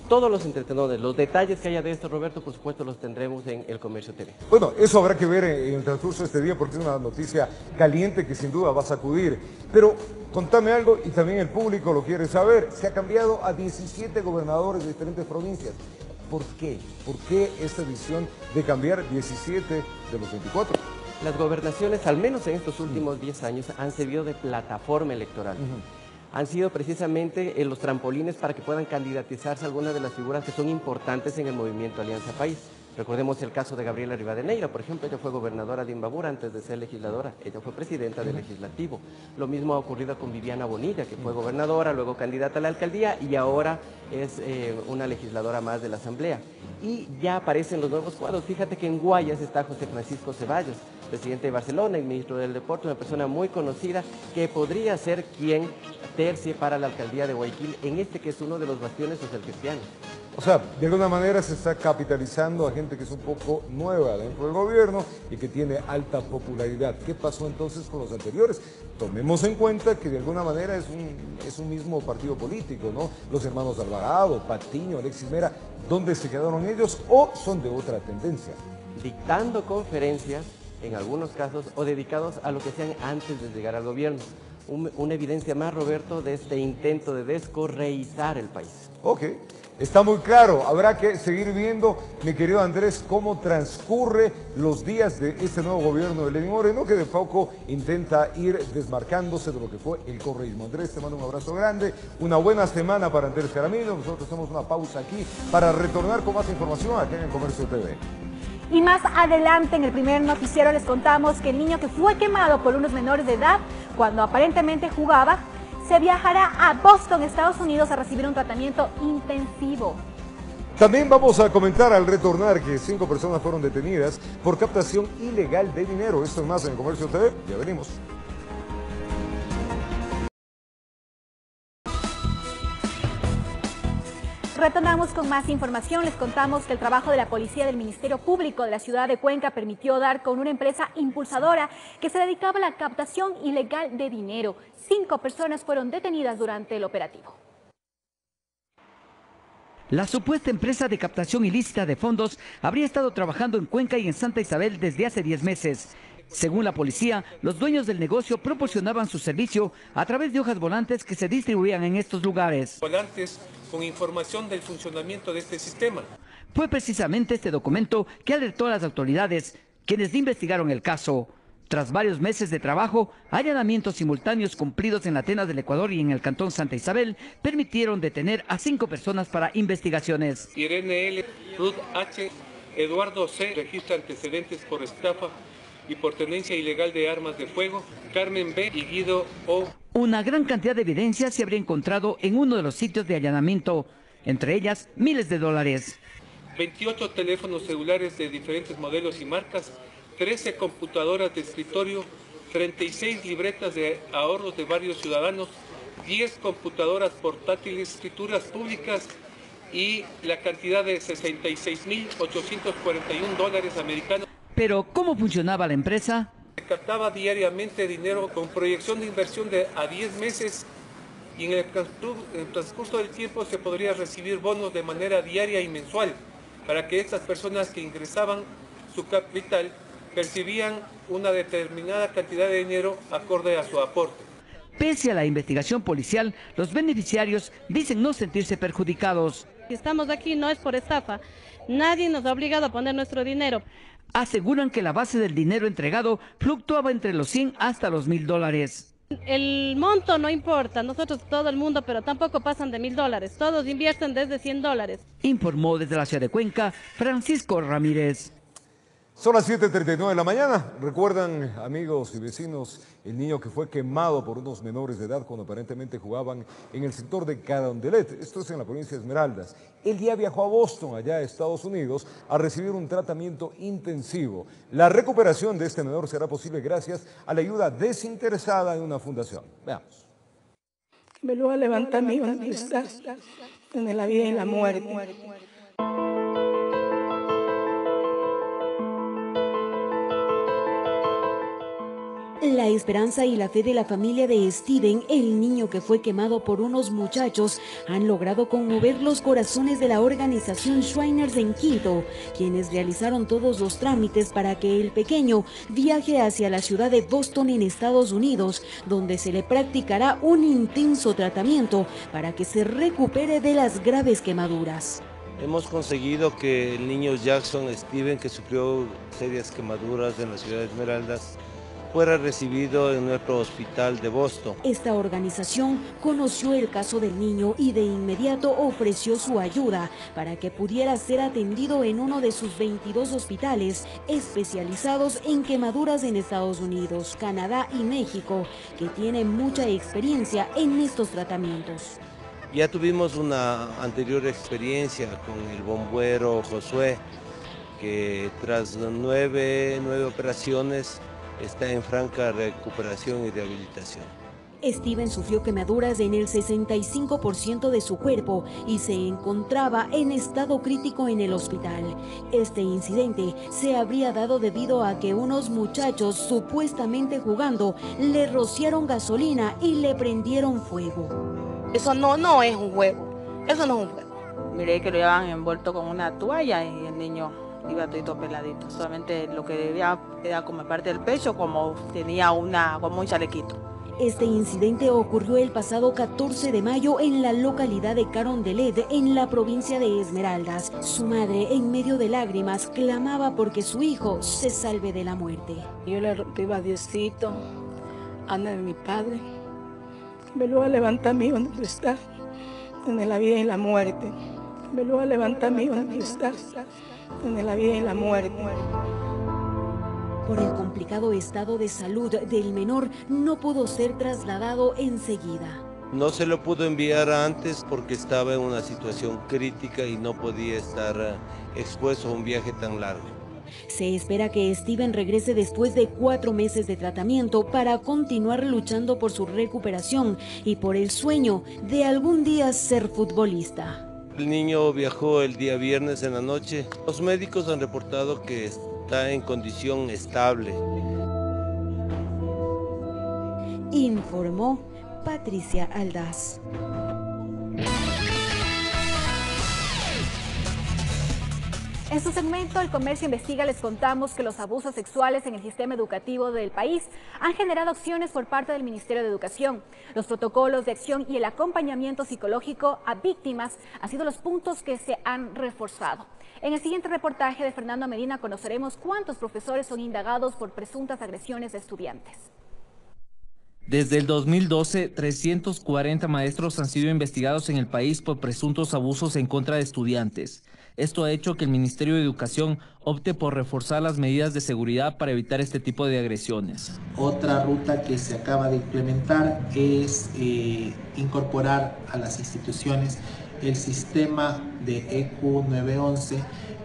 Todos los entretenores, los detalles que haya de esto, Roberto, por supuesto los tendremos en El Comercio TV. Bueno, eso habrá que ver en el transcurso de este día porque es una noticia caliente que sin duda va a sacudir. Pero contame algo y también el público lo quiere saber. Se ha cambiado a 17 gobernadores de diferentes provincias. ¿Por qué? ¿Por qué esta decisión de cambiar 17 de los 24? Las gobernaciones, al menos en estos últimos 10 años, han servido de plataforma electoral. Han sido precisamente los trampolines para que puedan candidatizarse algunas de las figuras que son importantes en el movimiento Alianza País. Recordemos el caso de Gabriela Rivadeneira, por ejemplo, ella fue gobernadora de Imbabura antes de ser legisladora, ella fue presidenta del legislativo. Lo mismo ha ocurrido con Viviana Bonilla, que fue gobernadora, luego candidata a la alcaldía y ahora es una legisladora más de la Asamblea. Y ya aparecen los nuevos cuadros. Fíjate que en Guayas está José Francisco Ceballos, presidente de Barcelona y ministro del Deporte, una persona muy conocida que podría ser quien tercie para la alcaldía de Guayaquil, en este que es uno de los bastiones socialcristianos. O sea, de alguna manera se está capitalizando a gente que es un poco nueva dentro del gobierno y que tiene alta popularidad. ¿Qué pasó entonces con los anteriores? Tomemos en cuenta que de alguna manera es un mismo partido político, ¿no? Los hermanos Alvarado, Patiño, Alexis Mera, ¿dónde se quedaron ellos o son de otra tendencia? Dictando conferencias, en algunos casos, o dedicados a lo que hacían antes de llegar al gobierno. Una evidencia más, Roberto, de este intento de descorreizar el país. Ok, está muy claro. Habrá que seguir viendo, mi querido Andrés, cómo transcurre los días de este nuevo gobierno de Lenín Moreno, que de poco intenta ir desmarcándose de lo que fue el correísmo. Andrés, te mando un abrazo grande, una buena semana para Andrés Jaramillo. Nosotros hacemos una pausa aquí para retornar con más información aquí en El Comercio TV. Y más adelante en el primer noticiero les contamos que el niño que fue quemado por unos menores de edad cuando aparentemente jugaba, se viajará a Boston, Estados Unidos, a recibir un tratamiento intensivo. También vamos a comentar al retornar que 5 personas fueron detenidas por captación ilegal de dinero. Esto es más en El Comercio TV. Ya venimos. Retornamos con más información. Les contamos que el trabajo de la policía del Ministerio Público de la ciudad de Cuenca permitió dar con una empresa impulsadora que se dedicaba a la captación ilegal de dinero. 5 personas fueron detenidas durante el operativo. La supuesta empresa de captación ilícita de fondos habría estado trabajando en Cuenca y en Santa Isabel desde hace 10 meses. Según la policía, los dueños del negocio proporcionaban su servicio a través de hojas volantes que se distribuían en estos lugares. Volantes con información del funcionamiento de este sistema. Fue precisamente este documento que alertó a las autoridades, quienes investigaron el caso. Tras varios meses de trabajo, allanamientos simultáneos cumplidos en Atenas del Ecuador y en el cantón Santa Isabel permitieron detener a 5 personas para investigaciones. Irene L., Ruth H., Eduardo C., registra antecedentes por estafa y por tenencia ilegal de armas de fuego, Carmen B. y Guido O. Una gran cantidad de evidencia se habría encontrado en uno de los sitios de allanamiento, entre ellas miles de dólares. 28 teléfonos celulares de diferentes modelos y marcas, 13 computadoras de escritorio, 36 libretas de ahorros de varios ciudadanos, 10 computadoras portátiles, escrituras públicas y la cantidad de $66.841 americanos. Pero, ¿cómo funcionaba la empresa? Se captaba diariamente dinero con proyección de inversión de a 10 meses y en el transcurso del tiempo se podría recibir bonos de manera diaria y mensual para que estas personas que ingresaban su capital percibían una determinada cantidad de dinero acorde a su aporte. Pese a la investigación policial, los beneficiarios dicen no sentirse perjudicados. Si estamos aquí no es por estafa, nadie nos ha obligado a poner nuestro dinero. Aseguran que la base del dinero entregado fluctuaba entre los 100 hasta los $1000. El monto no importa, nosotros todo el mundo, pero tampoco pasan de $1000, todos invierten desde $100. Informó desde la ciudad de Cuenca, Francisco Ramírez. Son las 7:39 de la mañana. ¿Recuerdan, amigos y vecinos, el niño que fue quemado por unos menores de edad cuando aparentemente jugaban en el sector de Carondelet? Esto es en la provincia de Esmeraldas. Él ya viajó a Boston, allá a Estados Unidos, a recibir un tratamiento intensivo. La recuperación de este menor será posible gracias a la ayuda desinteresada de una fundación. Veamos. Me lo va a levantar mi amistad. en la vida y en la muerte. La esperanza y la fe de la familia de Steven, el niño que fue quemado por unos muchachos, han logrado conmover los corazones de la organización Shriners en Quito, quienes realizaron todos los trámites para que el pequeño viaje hacia la ciudad de Boston en Estados Unidos, donde se le practicará un intenso tratamiento para que se recupere de las graves quemaduras. Hemos conseguido que el niño Jackson Steven, que sufrió serias quemaduras en la ciudad de Esmeraldas, fuera recibido en nuestro hospital de Boston. Esta organización conoció el caso del niño y de inmediato ofreció su ayuda para que pudiera ser atendido en uno de sus 22 hospitales especializados en quemaduras en Estados Unidos, Canadá y México, que tienen mucha experiencia en estos tratamientos. Ya tuvimos una anterior experiencia con el bombero Josué, que tras nueve operaciones está en franca recuperación y rehabilitación. Steven sufrió quemaduras en el 65% de su cuerpo y se encontraba en estado crítico en el hospital. Este incidente se habría dado debido a que unos muchachos, supuestamente jugando, le rociaron gasolina y le prendieron fuego. Eso no es un juego, eso no es un juego. Miré que lo llevaban envuelto con una toalla y el niño iba todo peladito, solamente lo que debía era como parte del pecho, como tenía como un chalequito. Este incidente ocurrió el pasado 14 de mayo en la localidad de Carondelet, en la provincia de Esmeraldas. Su madre, en medio de lágrimas, clamaba porque su hijo se salve de la muerte. Yo le pido a Diosito, anda de mi padre, que me lo va a levantar a mí donde está, en la vida y en la muerte. Me lo va a levantar a mí donde está, en la vida y la muerte. Por el complicado estado de salud del menor, no pudo ser trasladado enseguida. No se lo pudo enviar antes porque estaba en una situación crítica y no podía estar expuesto a un viaje tan largo. Se espera que Steven regrese después de 4 meses de tratamiento para continuar luchando por su recuperación y por el sueño de algún día ser futbolista. El niño viajó el día viernes en la noche. Los médicos han reportado que está en condición estable. Informó Patricia Aldaz. En su segmento El Comercio Investiga les contamos que los abusos sexuales en el sistema educativo del país han generado acciones por parte del Ministerio de Educación. Los protocolos de acción y el acompañamiento psicológico a víctimas han sido los puntos que se han reforzado. En el siguiente reportaje de Fernando Medina conoceremos cuántos profesores son indagados por presuntas agresiones de estudiantes. Desde el 2012, 340 maestros han sido investigados en el país por presuntos abusos en contra de estudiantes. Esto ha hecho que el Ministerio de Educación opte por reforzar las medidas de seguridad para evitar este tipo de agresiones. Otra ruta que se acaba de implementar es incorporar a las instituciones el sistema de EQ 911,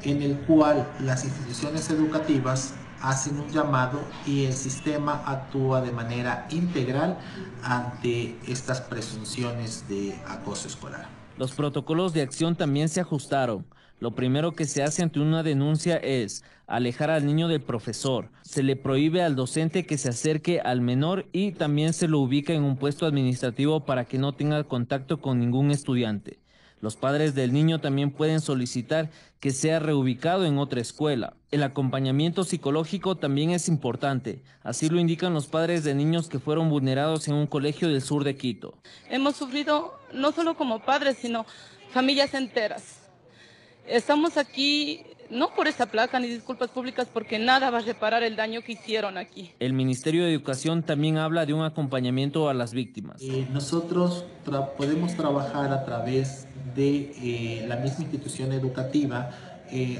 en el cual las instituciones educativas hacen un llamado y el sistema actúa de manera integral ante estas presunciones de acoso escolar. Los protocolos de acción también se ajustaron. Lo primero que se hace ante una denuncia es alejar al niño del profesor. Se le prohíbe al docente que se acerque al menor y también se lo ubica en un puesto administrativo para que no tenga contacto con ningún estudiante. Los padres del niño también pueden solicitar que sea reubicado en otra escuela. El acompañamiento psicológico también es importante. Así lo indican los padres de niños que fueron vulnerados en un colegio del sur de Quito. Hemos sufrido no solo como padres, sino familias enteras. Estamos aquí no por esta placa ni disculpas públicas, porque nada va a reparar el daño que hicieron aquí. El Ministerio de Educación también habla de un acompañamiento a las víctimas. Nosotros podemos trabajar a través de la misma institución educativa,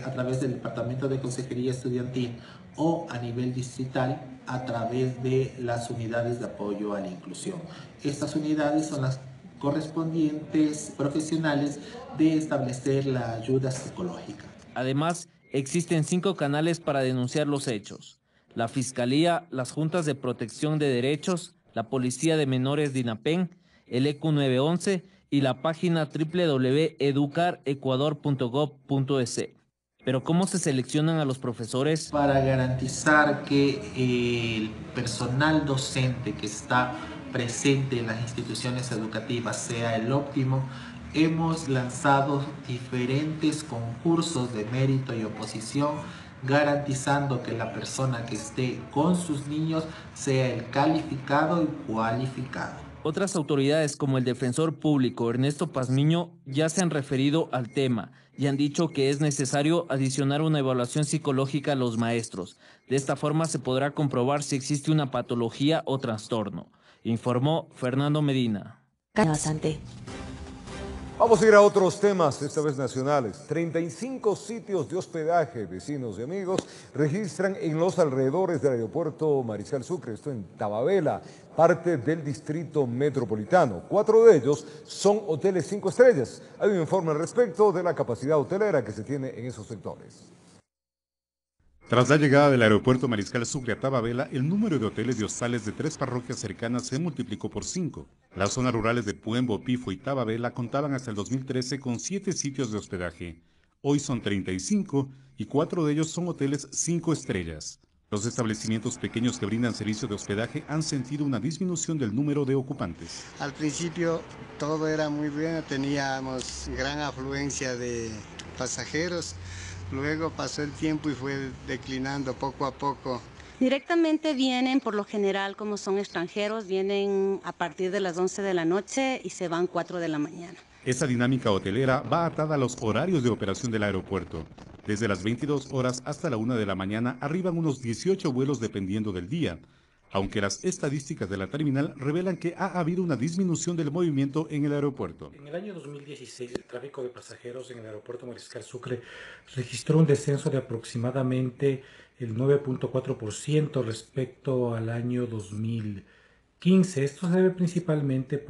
a través del Departamento de Consejería Estudiantil o a nivel distrital a través de las unidades de apoyo a la inclusión. Estas unidades son las correspondientes profesionales de establecer la ayuda psicológica. Además, existen 5 canales para denunciar los hechos: la Fiscalía, las Juntas de Protección de Derechos, la Policía de Menores de INAPEN, el EQ 911 y la página www.educarecuador.gov.es. Pero ¿cómo se seleccionan a los profesores? Para garantizar que el personal docente que está presente en las instituciones educativas sea el óptimo, hemos lanzado diferentes concursos de mérito y oposición, garantizando que la persona que esté con sus niños sea el calificado y cualificado. Otras autoridades como el defensor público Ernesto Pazmiño ya se han referido al tema y han dicho que es necesario adicionar una evaluación psicológica a los maestros. De esta forma se podrá comprobar si existe una patología o trastorno, informó Fernando Medina. Vamos a ir a otros temas, esta vez nacionales. 35 sitios de hospedaje, vecinos y amigos, registran en los alrededores del aeropuerto Mariscal Sucre, esto en Tababela, parte del distrito metropolitano. 4 de ellos son hoteles 5 estrellas. Hay un informe al respecto de la capacidad hotelera que se tiene en esos sectores. Tras la llegada del aeropuerto Mariscal Sucre a Tababela, el número de hoteles y hostales de 3 parroquias cercanas se multiplicó por 5. Las zonas rurales de Puembo, Pifo y Tababela contaban hasta el 2013 con 7 sitios de hospedaje. Hoy son 35 y 4 de ellos son hoteles 5 estrellas. Los establecimientos pequeños que brindan servicio de hospedaje han sentido una disminución del número de ocupantes. Al principio todo era muy bueno, teníamos gran afluencia de pasajeros. Luego pasó el tiempo y fue declinando poco a poco. Directamente vienen, por lo general, como son extranjeros, vienen a partir de las 11 de la noche y se van 4 de la mañana. Esa dinámica hotelera va atada a los horarios de operación del aeropuerto. Desde las 22 horas hasta la 1 de la mañana arriban unos 18 vuelos dependiendo del día. Aunque las estadísticas de la terminal revelan que ha habido una disminución del movimiento en el aeropuerto. En el año 2016, el tráfico de pasajeros en el aeropuerto Mariscal Sucre registró un descenso de aproximadamente el 9.4% respecto al año 2015. Esto se debe principalmente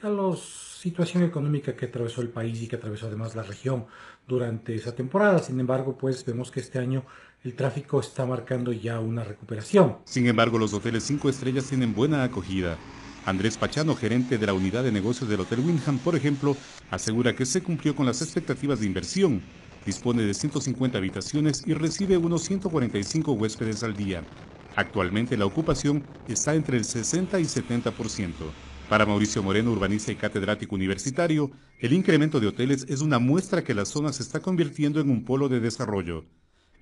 a la situación económica que atravesó el país y que atravesó además la región durante esa temporada. Sin embargo, vemos que este año el tráfico está marcando ya una recuperación. Sin embargo, los hoteles 5 estrellas tienen buena acogida. Andrés Pachano, gerente de la unidad de negocios del Hotel Windham, por ejemplo, asegura que se cumplió con las expectativas de inversión. Dispone de 150 habitaciones y recibe unos 145 huéspedes al día. Actualmente la ocupación está entre el 60 y 70%. Para Mauricio Moreno, urbanista y catedrático universitario, el incremento de hoteles es una muestra que la zona se está convirtiendo en un polo de desarrollo.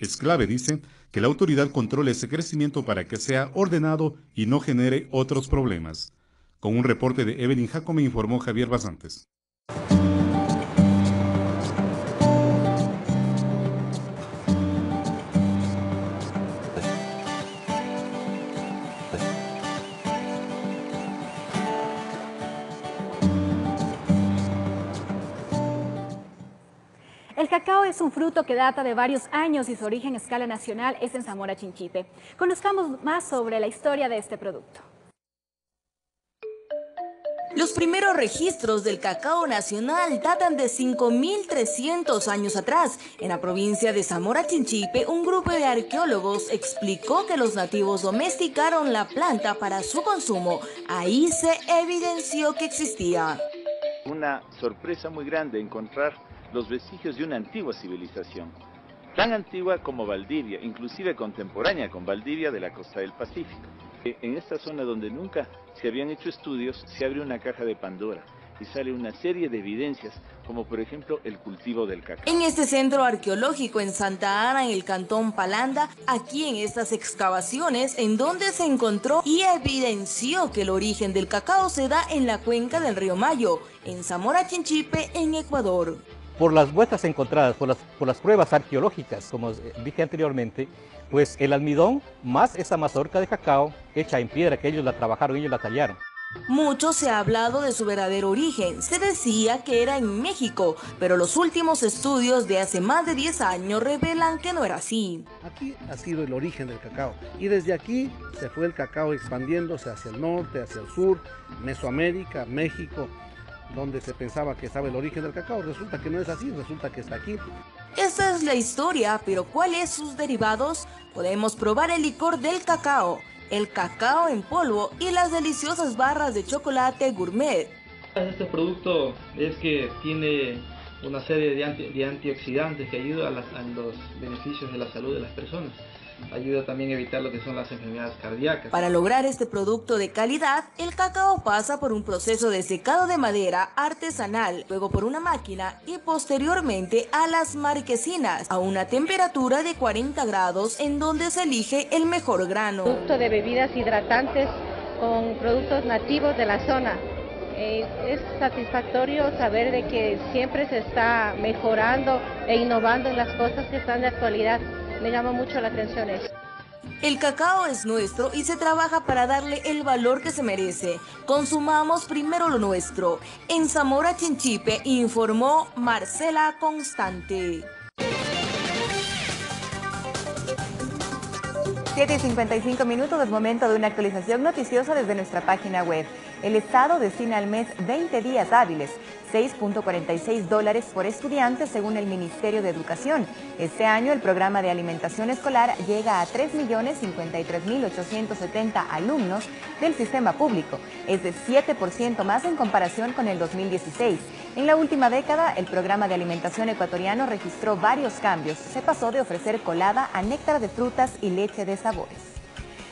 Es clave, dice, que la autoridad controle ese crecimiento para que sea ordenado y no genere otros problemas. Con un reporte de Evelyn Jacome informó Javier Basantes. El cacao es un fruto que data de varios años y su origen a escala nacional es en Zamora Chinchipe. Conozcamos más sobre la historia de este producto. Los primeros registros del cacao nacional datan de 5.300 años atrás. En la provincia de Zamora Chinchipe, un grupo de arqueólogos explicó que los nativos domesticaron la planta para su consumo. Ahí se evidenció que existía. Una sorpresa muy grande encontrar los vestigios de una antigua civilización, tan antigua como Valdivia, inclusive contemporánea con Valdivia de la costa del Pacífico. En esta zona donde nunca se habían hecho estudios, se abre una caja de Pandora y sale una serie de evidencias, como por ejemplo el cultivo del cacao. En este centro arqueológico en Santa Ana, en el cantón Palanda, aquí en estas excavaciones, en donde se encontró y evidenció que el origen del cacao se da en la cuenca del río Mayo, en Zamora Chinchipe, en Ecuador. Por las muestras encontradas, por las pruebas arqueológicas, como dije anteriormente, pues el almidón más esa mazorca de cacao hecha en piedra, que ellos la trabajaron, ellos la tallaron. Mucho se ha hablado de su verdadero origen. Se decía que era en México, pero los últimos estudios de hace más de 10 años revelan que no era así. Aquí ha sido el origen del cacao y desde aquí se fue el cacao expandiéndose hacia el norte, hacia el sur, Mesoamérica, México, donde se pensaba que estaba el origen del cacao. Resulta que no es así, resulta que está aquí. Esta es la historia, pero ¿cuáles sus derivados? Podemos probar el licor del cacao, el cacao en polvo y las deliciosas barras de chocolate gourmet. Este producto es que tiene una serie de antioxidantes que ayuda a los beneficios de la salud de las personas. Ayuda también a evitar lo que son las enfermedades cardíacas. Para lograr este producto de calidad, el cacao pasa por un proceso de secado de madera artesanal, luego por una máquina y posteriormente a las marquesinas, a una temperatura de 40 grados en donde se elige el mejor grano. Producto de bebidas hidratantes con productos nativos de la zona. Es satisfactorio saber de que siempre se está mejorando e innovando en las cosas que están de actualidad. Me llama mucho la atención eso. El cacao es nuestro y se trabaja para darle el valor que se merece. Consumamos primero lo nuestro. En Zamora Chinchipe informó Marcela Constante. 7:55 minutos, es momento de una actualización noticiosa desde nuestra página web. El Estado destina al mes 20 días hábiles, $6.46 por estudiante según el Ministerio de Educación. Este año el programa de alimentación escolar llega a 3.053.870 alumnos del sistema público, es de 7% más en comparación con el 2016. En la última década, el programa de alimentación ecuatoriano registró varios cambios. Se pasó de ofrecer colada a néctar de frutas y leche de sabores.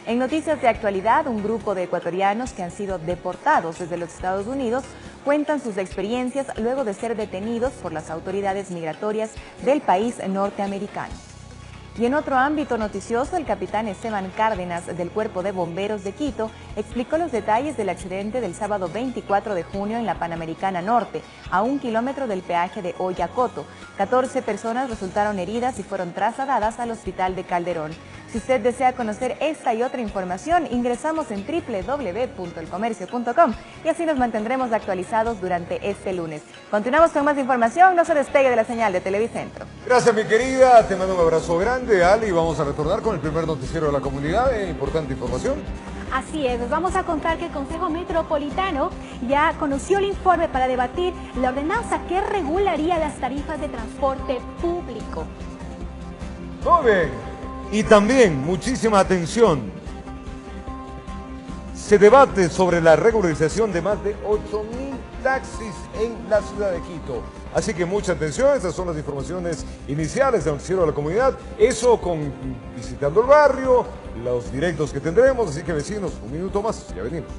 En noticias de actualidad, un grupo de ecuatorianos que han sido deportados desde los Estados Unidos cuentan sus experiencias luego de ser detenidos por las autoridades migratorias del país norteamericano. Y en otro ámbito noticioso, el capitán Esteban Cárdenas del Cuerpo de Bomberos de Quito explicó los detalles del accidente del sábado 24 de junio en la Panamericana Norte, a 1 kilómetro del peaje de Oyacoto. 14 personas resultaron heridas y fueron trasladadas al hospital de Calderón. Si usted desea conocer esta y otra información, ingresamos en www.elcomercio.com y así nos mantendremos actualizados durante este lunes. Continuamos con más información, no se despegue de la señal de Televicentro. Gracias, mi querida, te mando un abrazo grande, Ali, vamos a retornar con el primer noticiero de la comunidad, importante información. Así es, les vamos a contar que el Consejo Metropolitano ya conoció el informe para debatir la ordenanza que regularía las tarifas de transporte público. Muy bien. Y también, muchísima atención, se debate sobre la regularización de más de 8.000 taxis en la ciudad de Quito. Así que mucha atención, estas son las informaciones iniciales del noticiero de la comunidad. Eso con visitando el barrio, los directos que tendremos, así que vecinos, un minuto más, ya venimos.